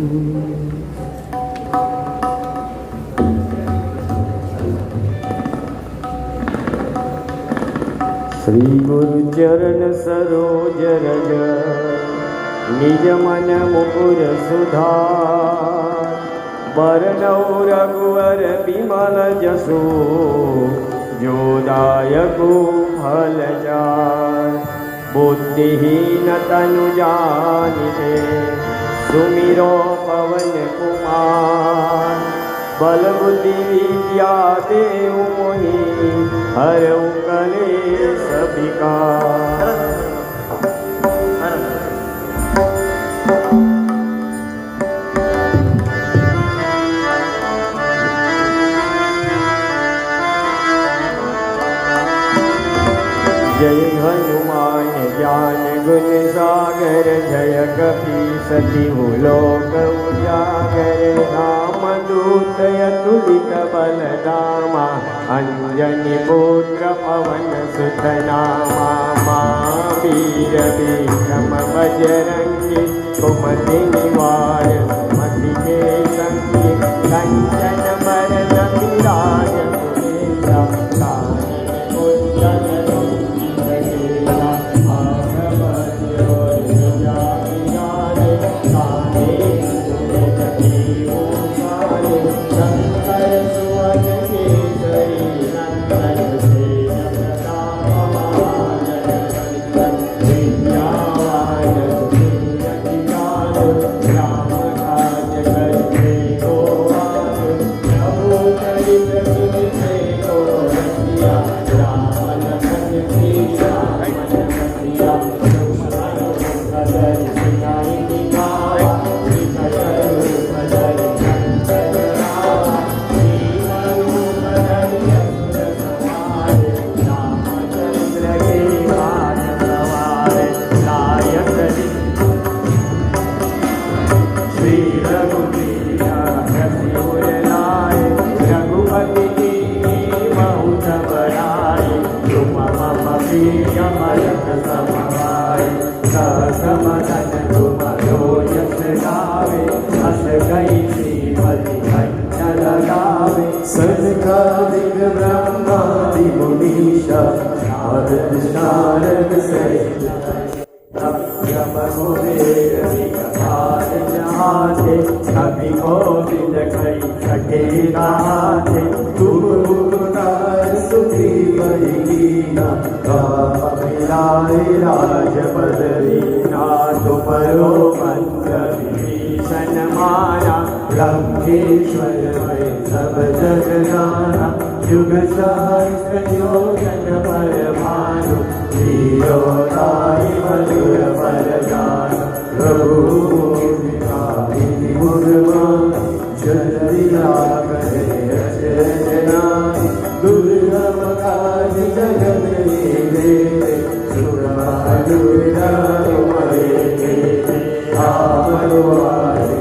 श्री गुरु चरण सरोज रज निज मन मुकुर सुधार बरनौ रघुवर विमल जसु जो दायको फल चार बुद्धिहीन तनु जानिते सुमिरो पवन कुमार बल बुद्धि विद्या देहु मोहि हरऊ कलेश विकार। जय हनुमान ज्ञान गुण सागर जय कपीस तिहु लोक उजागर राम दूत अतुलित बल धामा अंजनी पुत्र पवन सुत नामा महावीर विक्रम बजरंगी कुमति निवार सुमति के संगी कंचन बरन विराज सनकादिक ब्रह्मादि मुनीषा नारद शारद सहित ब्रह्म कुबेर दिगंबर जहाते कवि कोविद कई सके गाते तुम मुकुटार सुग्रीव लीना गाप मिलाए राज बदरीना तुमरो मंत्र विभीषण माना लंकेश्वर में सब जग जाना युग सहस्र योजन पर भानु वीरोदाई मधुर पर जान रघुराई गुणवान जल्दी करे रचना दुर्गम काज जगत लीले सुरमा दुर्गम मरे आवरवारे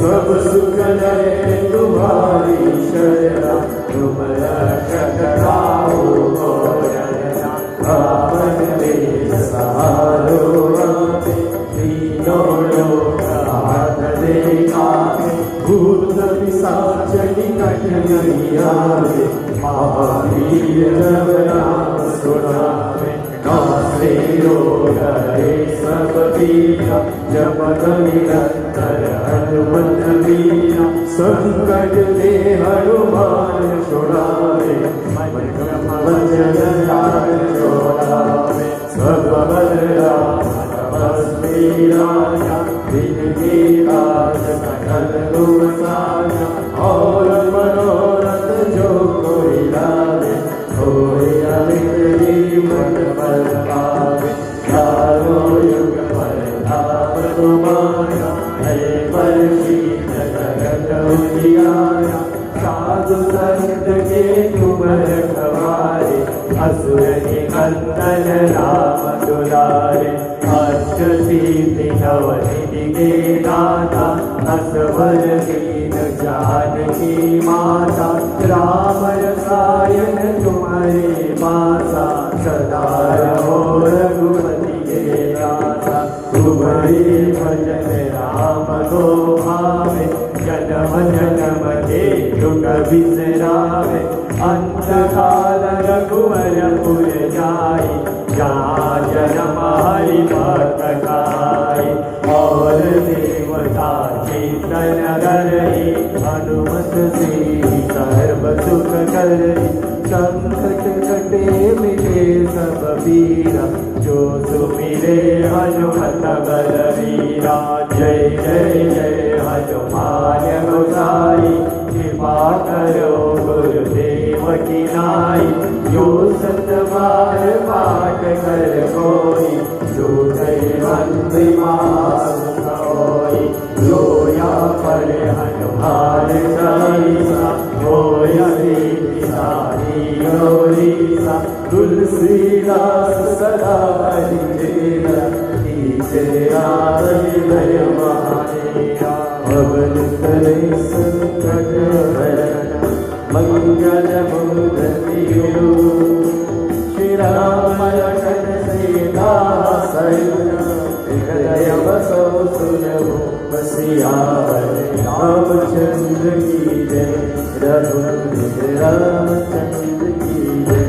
सब सुख है तुम्हारी शरणा तुम रक्षक राहो मोरना आपन देश सहारो आवे तीनों लोक हाथ देखावे भूत पिशाच निकट नहीं आवे महावीर जब नाम सुनावे नासे रोग हरे सब पीरा जपत निरंतर हनुमत वीरा संकट ते हनुमान छुड़ावे मन क्रम वचन ध्यान छुड़ावे सब बल राम तपस्वी राजा जिनके काज सकल तुम साजा और मनोरथ जो कोई लावे कोई अमित जीवन बल पावे चारों युग पर धाम तुम्हारा है परिचित जगत उजियारा साधु संत के तुम रखवारे असुर निकंदन राम दुलारे अष्ट सिद्धि नव निधि के दाता असवर दीन जानकी माता राम रसायन तुम्हारे पासा सदा रहो रघुवर अंत काल रघुवरपुर जाई, जहाँ जन्म हरि भक्त खाई। और देवता चेतन धरई, हनुमत से सर्व सुख करई। संकट कटे मिटे सब पीरा, जो सुमिरे हनुमत बलवीरा। जय जय जय हनुमान गोसाई, कृपा करो गुरुदेव की नाई। जो सत बार पाठ कर कोई, जो दैवंत मास होई। जो या पढ़े हनुमान चालीसा, होया सारी गौरीसा। तुलसीदास सदा हरिचेरा, कीजे हृदय महादेवा। पवन करे संकट हरण, मंगल मूर्तियो। श्री राम लखन सीता सहित, हृदय बसो सुनबो बसियावर। रामचंद्र की जय, रघुवीर रामचंद्र की जय।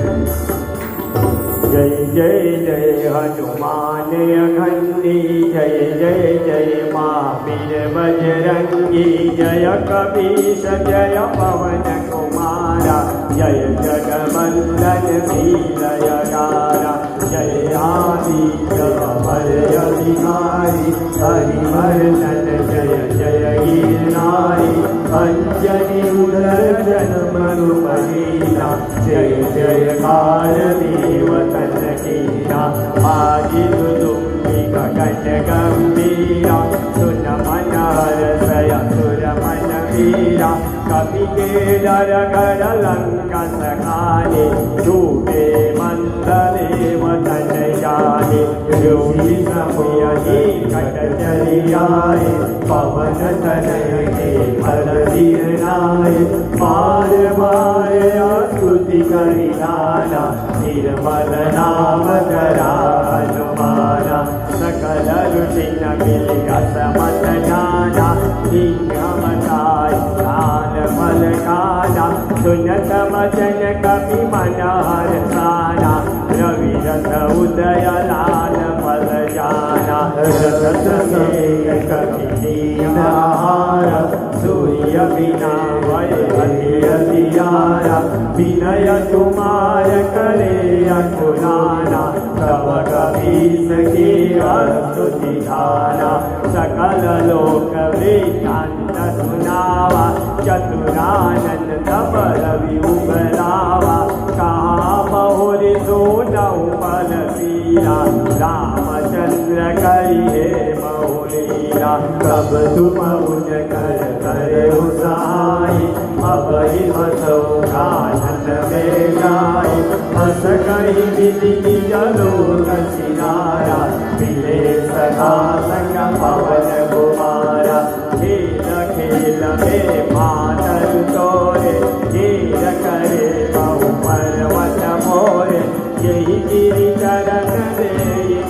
जय जय जय हनुमान अघंडी, जय जय जय महावीर बजरंगी। जय कपीश जय पवन कुमारा, जय जगवंदन शीलयकारा। जय आदित्य भय अधिकारी, हरिवर्धन जय जय गिरनारी। अंजनी उदर मनुपलीला, जय जयकार देवतन कीरा। आदित तुम्बि गगन गंभीरा, सुन मन हर्षय सुर मन वीरा। कपि के डर कर लंका सखाने, छूटे मंद देवतन जाने। योगी समयहि कट चली आए, पवन तनय के फल दीनाए। मार मारे स्तुति करि नाना, निर्मल नाम करा हनुमाना। सकल ऋषिन मिलिय समत जाना, सिंहमताय ज्ञान फल खाना। सुनत वचन कपि मन हर्षाना, रविरथ उदय लाल फल जाना। रसत से कपि दीन आहारा, सूर्य बिना भय अति अधियारा। विनय कुमार करे अकुलाना, तब कपीस के स्तुति धाना। सकल लोक वृत्तांत सुनावा, चतुरानन तब रवि उबरावा। कहाँ बहुरि सोनऊ पल पीरा, रामचंद्र करिए बहुलीला। कब तुम उन कर करे उसाई, अब ही हसो कानन में जाई। हस करी विधि जलो कसिनारा, मिले सखा संग पवन कुमारा। खेल खेल में मातल तोरे, खेल करे बहु पर्वत मोरे। यही गिरि चरण दे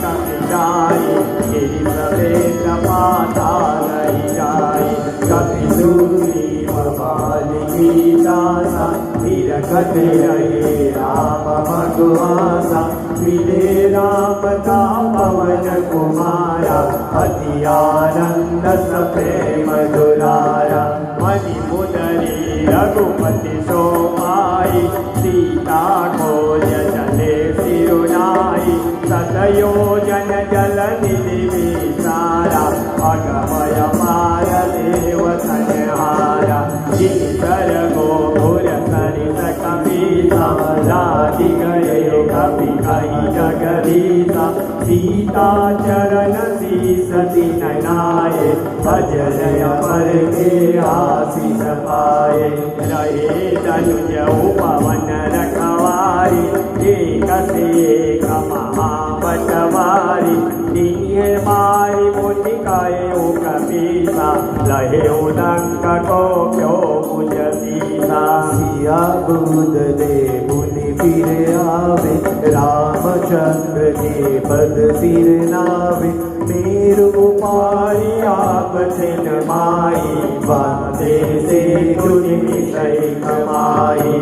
कपि जाई, गिरि समेत पाताल जाई। कपि सुग्रीव बाली दासा, विरखत रहे राम भगवासा। मिले राम का पवन कुमारा, अति आनंद सप्रेम दुलारा। मणि मुदरी रघुपति सोमाई, सीता खोज चले सिरुनाई। सतयोजन जल निधि विसारा, अगमय पार देव संहारा। गिरिधर गोपुर सरिस कपीसा, लादि गए कपि कहि जगदीसा। सीता चरण शीस दीननाये, भजन अमर के आशीष पाए। रहे तनुज उपवन रखवारी, एक से एक महाबटवारी। दीन्हे मारि मुनि कहे कपीसा, लहे उदंक को प्यो कुज सीसा। सिया दूध दे मुनि फिर आवे, रामचंद्र के पद सिर नावे। मेरु पारी आप छिन माई, बांधे से चुनि सही कमाई।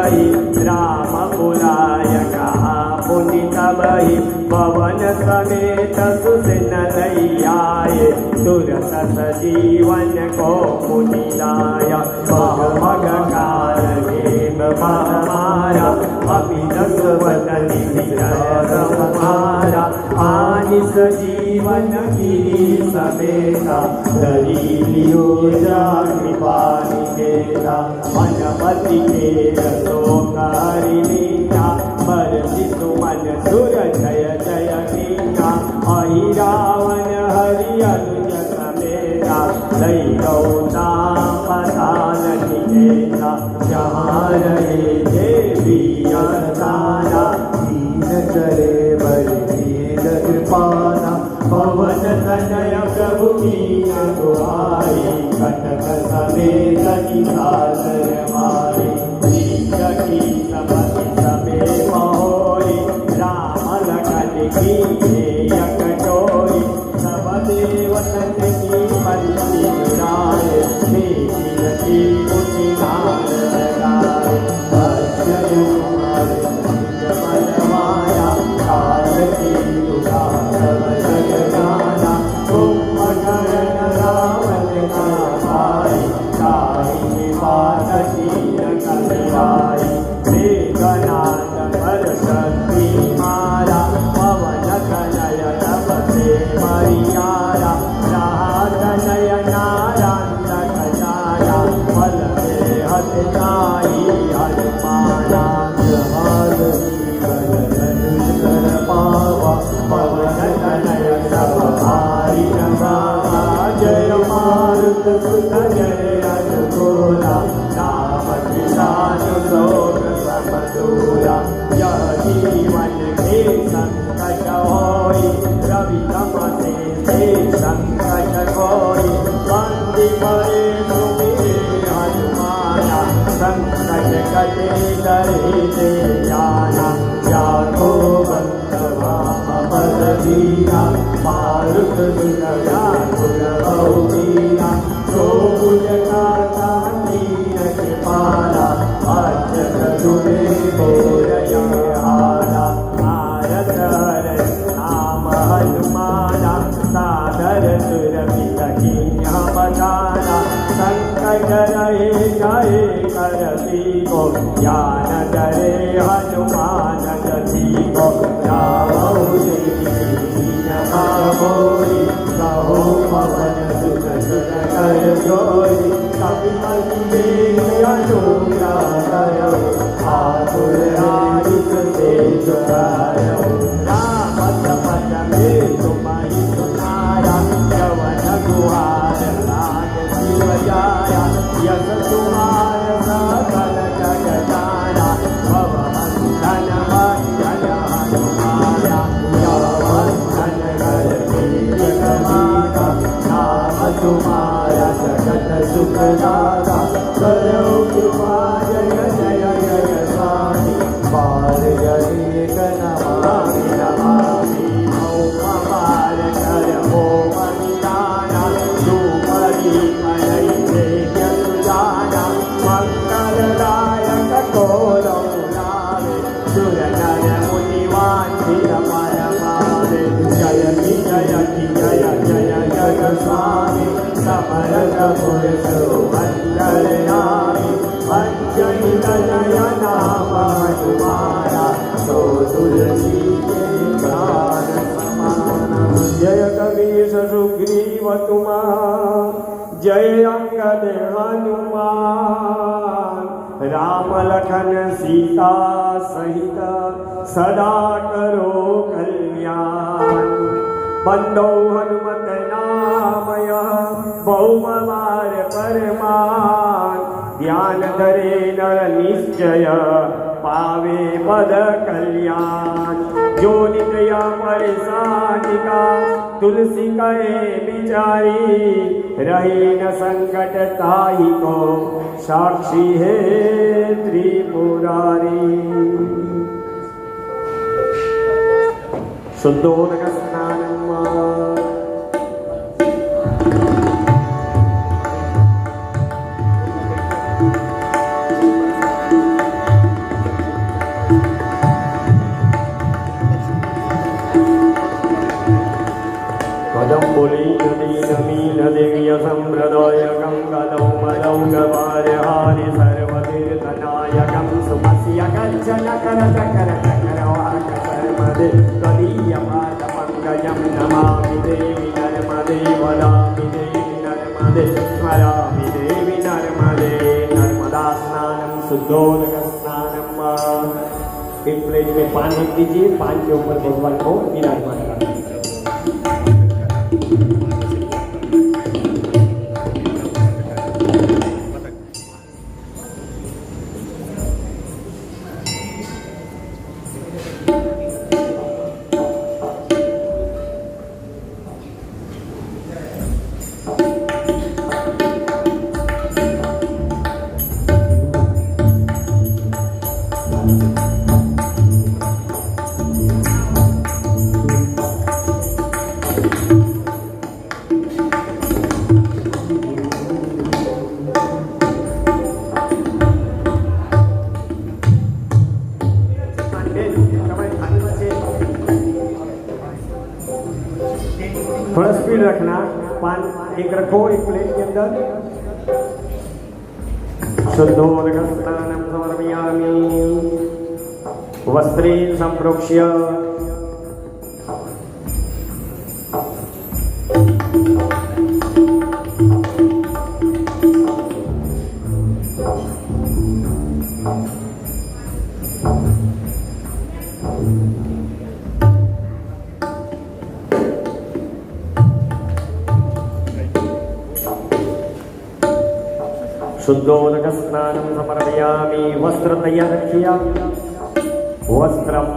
बही राम बुलाय कहा पुनित बही पवन समेत सुसिन लई आए तुरत सजीवन को मुनि लाया मग काल देव महामारा अभिनस वदनि विचार हमारा आनि सजीवन गिरी समेता धरी लियो जा कृपा निकेता मनमति के शोक हरिणीता बरसी सुमन सुर जय जय कीना अहि रावण हरि अनुज समेता लई गौता पताल निकेता जहाँ रहे देवी अवतारा दीन करे बरदीन कृपाना पवन तनय प्रभु कीन दुआरी कनक समेत निसाचर मारी की समति समे महोरी राम लखन की एक टोरी सब देवतन की पल्ली राय की उठी नाम लगाए अक्षय कुमार बलवाया काल की दुआ सब जग जाना कुंभकर्ण रावण का भाई काही बात की कल्याई मेघनाद सरस्वती मारा पवन तनय तब से मरियारा रात नयनारांत खजाना फल में हतनाई हनुमाना जहाल जीवन धनुष पावा पवन तनय सब भारी नगावा जय मारुत सुत जय अनुकूला राम किसान शोक समदूरा यह जीवन के संकट होई रवि तमसे से संकट कोई बंदी करे सुमिरे हनुमाना संकट कटे डरे से जाना जाको बंद राम पद दीना मारुत सुत व्याकुल भौमीना सो भुज का कृपाला अजग तुमे बोलय आला भारत हर नाम हनुमाना सादर सुरभित कीन्ह बखाना संकट रहे गए कर पीको ज्ञान करे हनुमान जति को रामौ दीन भावोरी कहो पवन सुत सुत कर जोरी कपिमति अनुग्रह करो आतुर आदित से जुटायो राम सपथ में तुम्हारी सुनाया यवन गुहार राग शिव जाया यश तुम्हार सकल जग जाना भव बंधन बंधन हनुमाया यवन कर कीर्त कमाता नाम तुम्हारा जगत सुखदाता करो कृपा जय जय जय स्वामी बाल जनेक नमामि नमामि ओम बाल कर ओम निदाना धूपरी मलई देख्य सुजाना मंगलदायक को लौलावे सुर नर मुनि वांछित फल पावे जय की जय जय स्वामी समरथ पुरुष वंदरयामि पंचहित जय नाम हनुमाना सो तुलसी के प्राण समाना जय कवीश सुग्रीव तुम्हारा जय अंगद हनुमान राम लखन सीता सहित सदा करो कल्याण बंदो हनुमत नामय बहुमार परमान ध्यान धरे नर निश्चय पावे पद कल्याण जो नित्य परेशानी का तुलसी कहे बिचारी रही न संकट ताही को साक्षी है त्रिपुरारी शुद्धोदक स्नानम सर्वविद्यानि सर्वतीर्थनायकं सुमस्य गच्छन करचकरचकरवाक सर्वदे त्वदीयपादपङ्कजं नमामि देवि नर्मदे वदामि देवि नर्मदे स्मरामि देवि नर्मदे नर्मदा स्नानं शुद्धोदक स्नानं एक प्लेट में पान लिख दीजिए, पान के ऊपर भगवान को विराजमान कर दीजिए। थोड़ा स्पीड रखना, पान एक रखो एक प्लेट के अंदर। शुद्धोदक स्नानं समर्पयामि वस्त्रेण संप्रोक्ष्य शुद्धोदक स्नानं समर्पयामि वस्त्र तैयार रखिए आप वस्त्रम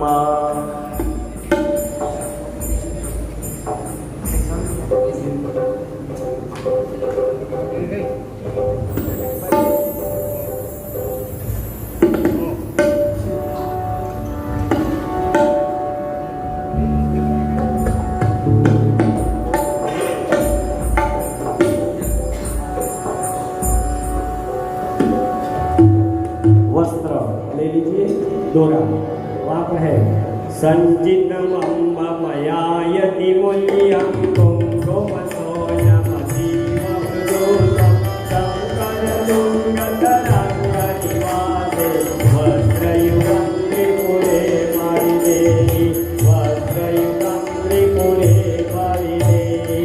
वस्त्र ले लीजिए, दोरा वहाँ पर है संचितमयति मूल्यं कुङ्कुमसोऽयमतीवमृदुलं शङ्करतुङ्गतरङ्गनिवासे वस्त्रयुगं त्रिपुरे परिदेहि वस्त्रयुगं त्रिपुरे परिदेहि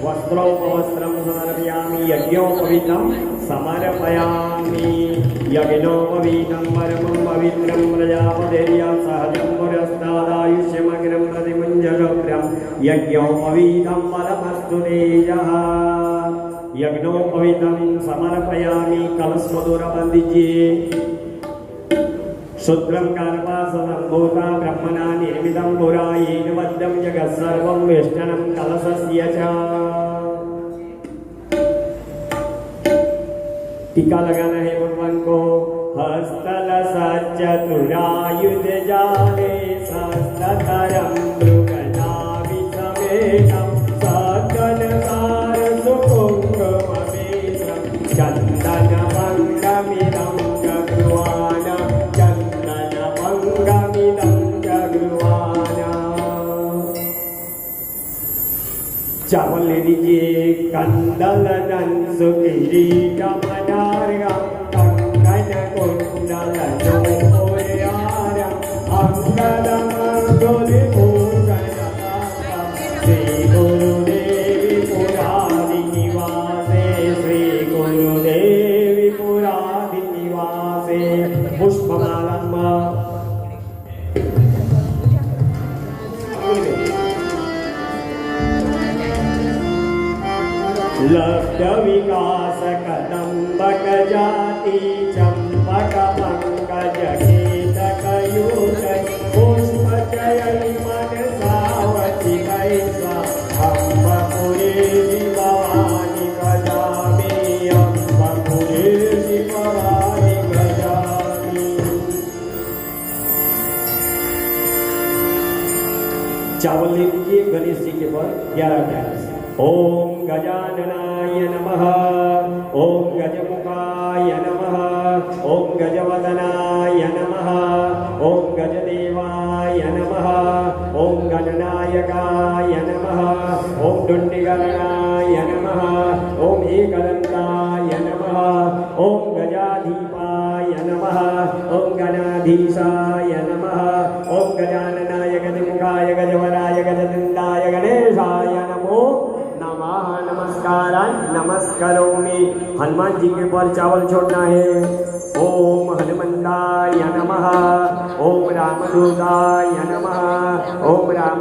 वस्त्रोपवस्त्रं समर्पयामि यज्ञोपवीतं समर्पयामि यज्ञोपवीतं परमं पवित्रं प्रजापतेर्या सहजं पुरस्तादायुष्यमग्रं प्रतिमुञ्जशोग्रं यज्ञोपवीतं परमस्तु तेजः यज्ञोपवीतं समर्पयामि कलशोदर बंदीजिए शुद्रं कार्पाससम्भूता ब्रह्मणा निर्मितं पुरायेन बद्धं जगत् सर्वं वेष्टनं कलशस्य च। टीका लगाना है भगवान को हस्तल सचतुरायुध जाने सहस्त्रधरं मृगनाभि समेतं सकलसार सुकुङ्कुममेतं चन्दनभङ्गमिदं जगृवाण चन्दनभङ्गमिदं जगृवाण। चावल ले लीजिए कंदलदन सुकिरीटमनार्घं कंकणकुण्डलजोयारं अङ्गदमङ्गुलिभूषणकान्तं श्रीगुरुदेवी पुरादिनिवासे श्रीगुरुदेवी पुरादिनिवासे पुष्पमालं लब्ध विकास कदम्बक जाति चंपक पंकज केतक यूथ पुष्प चयनि मन सावति कैसा अम्बपुरे भवानी गजामि अम्बपुरे भवानी गजामि। चावल ले लीजिए गणेश जी के पर 11 प्यारे से। ओम गजाननाय नमः ओम गजमुखाय नमः ओम गजवदनाय नमः ओम गजदेवाय नमः ओम गणनायकाय नमः ओम दुंडिगणनाय नमः ओम एकदन्ताय नमः ओम गजा गणाधिपाय नमः ओम गणाधीशाय नमः ओम गजाननाय गजमुखाय गजवराय गजदंडाय गणेशाय नमो नमः। नमस्कारान नमस्करोमि। हनुमान जी के ऊपर चावल छोड़ना है। ओम हनुमंदाय नमः ओम रामदूताय नमः ओम राम